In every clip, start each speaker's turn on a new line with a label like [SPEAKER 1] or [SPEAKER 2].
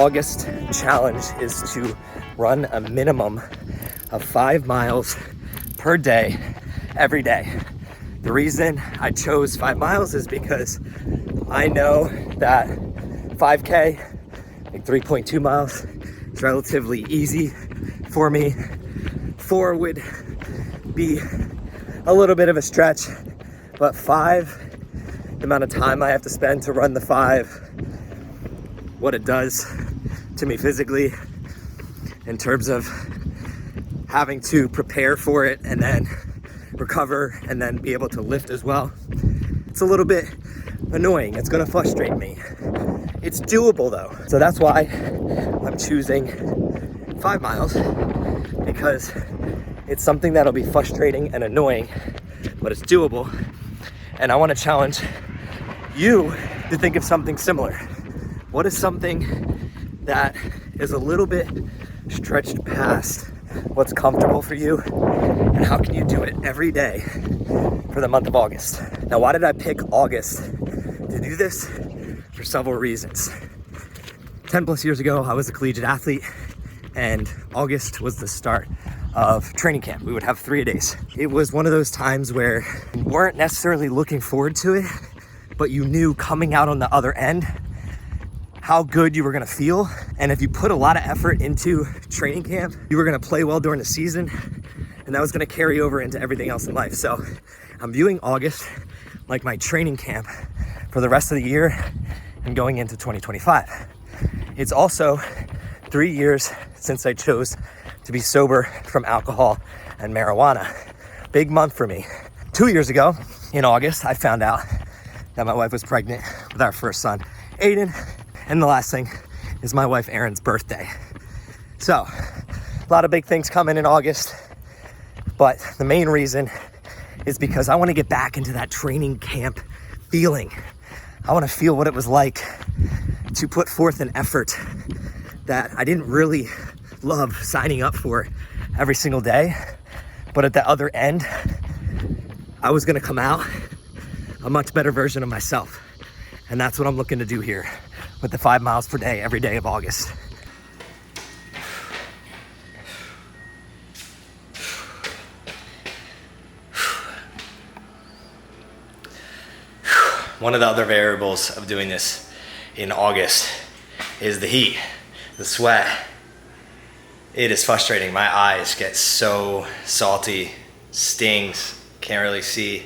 [SPEAKER 1] August challenge is to run a minimum of 5 miles per day, every day. The reason I chose 5 miles is because I know that 5K, like 3.2 miles, is relatively easy for me. 4 would be a little bit of a stretch, but 5, the amount of time I have to spend to run the 5, what it does to me physically in terms of having to prepare for it and then recover and then be able to lift as well. It's a little bit annoying. It's gonna frustrate me. It's doable though. So that's why I'm choosing 5 miles, because it's something that'll be frustrating and annoying, but it's doable. And I wanna challenge you to think of something similar. What is something that is a little bit stretched past what's comfortable for you, and how can you do it every day for the month of August? Now, why did I pick August to do this? For several reasons. 10 plus years ago, I was a collegiate athlete, and August was the start of training camp. We would have 3-a-days. It was one of those times where you weren't necessarily looking forward to it, but you knew coming out on the other end how good you were gonna feel. And if you put a lot of effort into training camp, you were gonna play well during the season, and that was gonna carry over into everything else in life. So I'm viewing August like my training camp for the rest of the year and going into 2025. It's also 3 years since I chose to be sober from alcohol and marijuana. Big month for me. 2 years ago in August, I found out that my wife was pregnant with our first son, Aiden. And the last thing is my wife Erin's birthday. So a lot of big things coming in August, but the main reason is because I want to get back into that training camp feeling. I want to feel what it was like to put forth an effort that I didn't really love signing up for every single day, but at the other end, I was going to come out a much better version of myself. And that's what I'm looking to do here with the 5 miles per day, every day of August. One of the other variables of doing this in August is the heat, the sweat. It is frustrating. My eyes get so salty, stings, can't really see.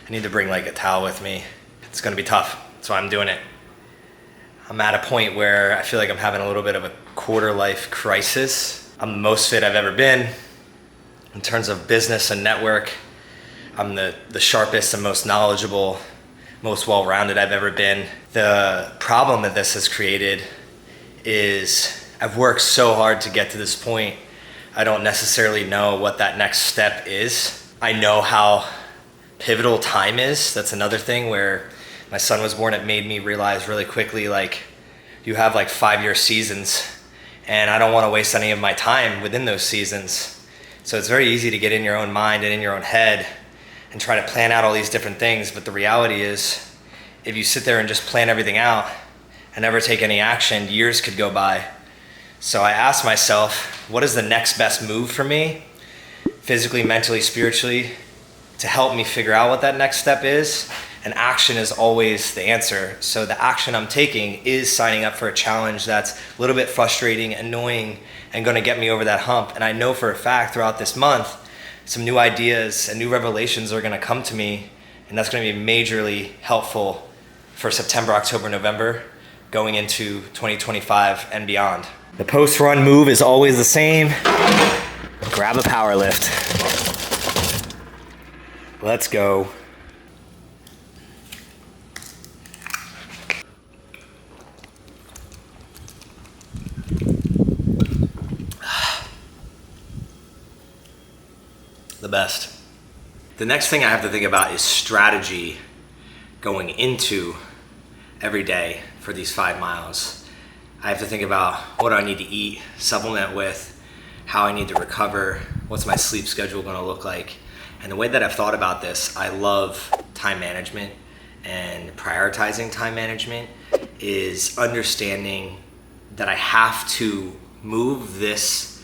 [SPEAKER 1] I need to bring like a towel with me. It's gonna be tough, so I'm doing it. I'm at a point where I feel like I'm having a little bit of a quarter life crisis. I'm the most fit I've ever been in terms of business and network. I'm the sharpest and most knowledgeable, most well-rounded I've ever been. The problem that this has created is I've worked so hard to get to this point. I don't necessarily know what that next step is. I know how pivotal time is. That's another thing where my son was born, it made me realize really quickly, like, you have like 5-year seasons, and I don't want to waste any of my time within those seasons. So it's very easy to get in your own mind and in your own head and try to plan out all these different things. But the reality is, if you sit there and just plan everything out and never take any action, years could go by. So I asked myself, what is the next best move for me, physically, mentally, spiritually, to help me figure out what that next step is? And action is always the answer. So the action I'm taking is signing up for a challenge that's a little bit frustrating, annoying, and gonna get me over that hump. And I know for a fact throughout this month, some new ideas and new revelations are gonna come to me, and that's gonna be majorly helpful for September, October, November, going into 2025 and beyond. The post-run move is always the same. Grab a power lift. Let's go. The best. The next thing I have to think about is strategy going into every day for these 5 miles. I have to think about what do I need to eat, supplement with, how I need to recover, what's my sleep schedule going to look like. And the way that I've thought about this, I love time management, and prioritizing time management is understanding that I have to move this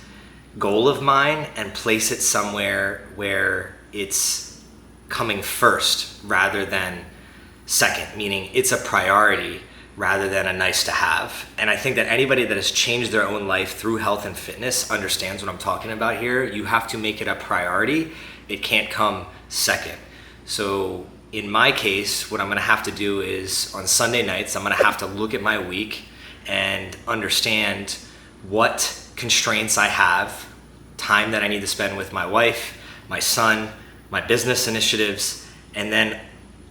[SPEAKER 1] goal of mine and place it somewhere where it's coming first rather than second, meaning it's a priority rather than a nice to have. And I think that anybody that has changed their own life through health and fitness understands what I'm talking about here. You have to make it a priority. It can't come second. So in my case, what I'm gonna have to do is on Sunday nights, I'm gonna have to look at my week and understand what constraints I have, time that I need to spend with my wife, my son, my business initiatives, and then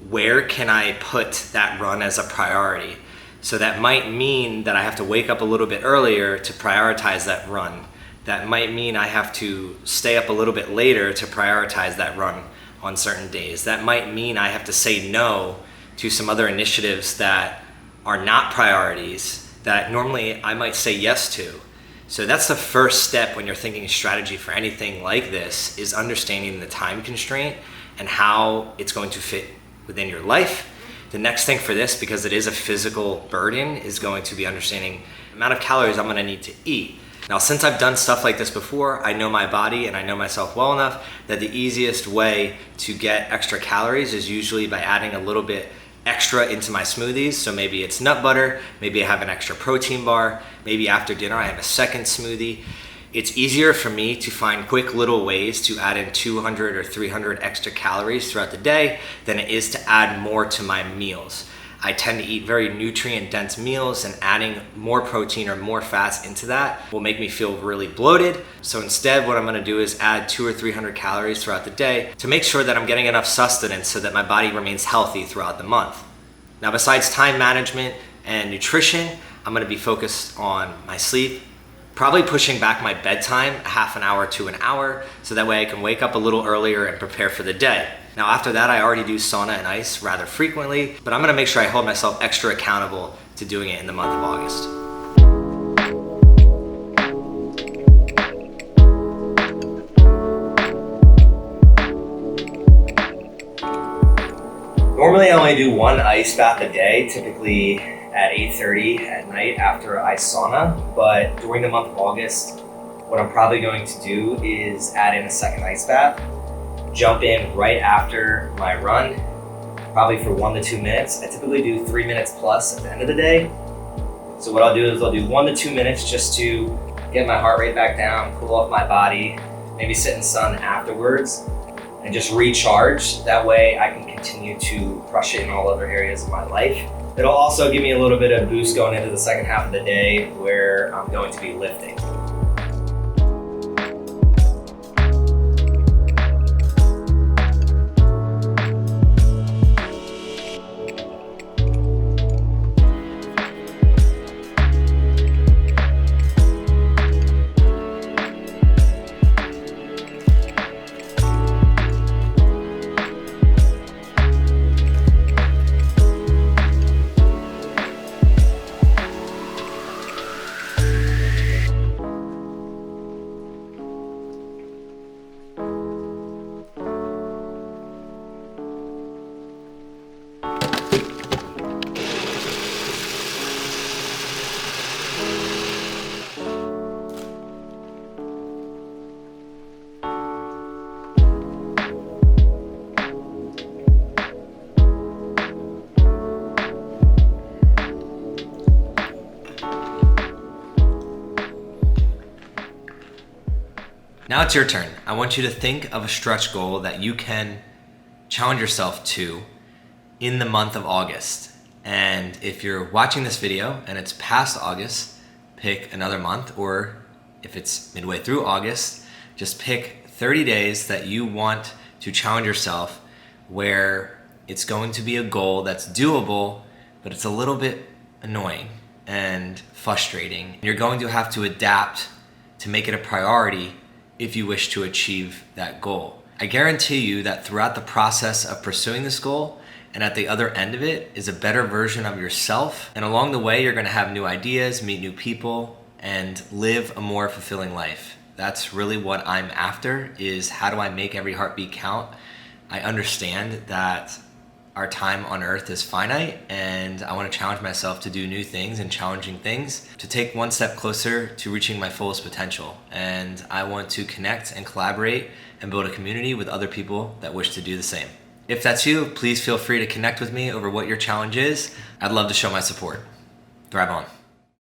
[SPEAKER 1] where can I put that run as a priority? So that might mean that I have to wake up a little bit earlier to prioritize that run. That might mean I have to stay up a little bit later to prioritize that run on certain days. That might mean I have to say no to some other initiatives that are not priorities that normally I might say yes to. So that's the first step when you're thinking strategy for anything like this, is understanding the time constraint and how it's going to fit within your life. The next thing for this, because it is a physical burden, is going to be understanding the amount of calories I'm gonna need to eat. Now, since I've done stuff like this before, I know my body and I know myself well enough that the easiest way to get extra calories is usually by adding a little bit extra into my smoothies. So maybe it's nut butter, maybe I have an extra protein bar, maybe after dinner I have a second smoothie. It's easier for me to find quick little ways to add in 200 or 300 extra calories throughout the day than it is to add more to my meals. I tend to eat very nutrient dense meals, and adding more protein or more fats into that will make me feel really bloated. So instead, what I'm gonna do is add 200 or 300 calories throughout the day to make sure that I'm getting enough sustenance so that my body remains healthy throughout the month. Now, besides time management and nutrition, I'm gonna be focused on my sleep, probably pushing back my bedtime a half an hour to an hour, so that way I can wake up a little earlier and prepare for the day. Now, after that, I already do sauna and ice rather frequently, but I'm gonna make sure I hold myself extra accountable to doing it in the month of August. Normally I only do one ice bath a day, typically at 8:30 at night after I sauna, but during the month of August, what I'm probably going to do is add in a second ice bath, jump in right after my run, probably for 1 to 2 minutes. I typically do 3 minutes plus at the end of the day. So what I'll do is I'll do 1 to 2 minutes just to get my heart rate back down, cool off my body, maybe sit in the sun afterwards, and just recharge. That way I can continue to crush it in all other areas of my life. It'll also give me a little bit of boost going into the second half of the day where I'm going to be lifting. Now it's your turn. I want you to think of a stretch goal that you can challenge yourself to in the month of August. And if you're watching this video and it's past August, pick another month, or if it's midway through August, just pick 30 days that you want to challenge yourself where it's going to be a goal that's doable, but it's a little bit annoying and frustrating. You're going to have to adapt to make it a priority if you wish to achieve that goal. I guarantee you that throughout the process of pursuing this goal and at the other end of it is a better version of yourself. And along the way, you're gonna have new ideas, meet new people, and live a more fulfilling life. That's really what I'm after, is how do I make every heartbeat count? I understand that Our time on earth is finite, and I want to challenge myself to do new things and challenging things to take one step closer to reaching my fullest potential. And I want to connect and collaborate and build a community with other people that wish to do the same. If that's you, please feel free to connect with me over what your challenge is. I'd love to show my support. Thrive on.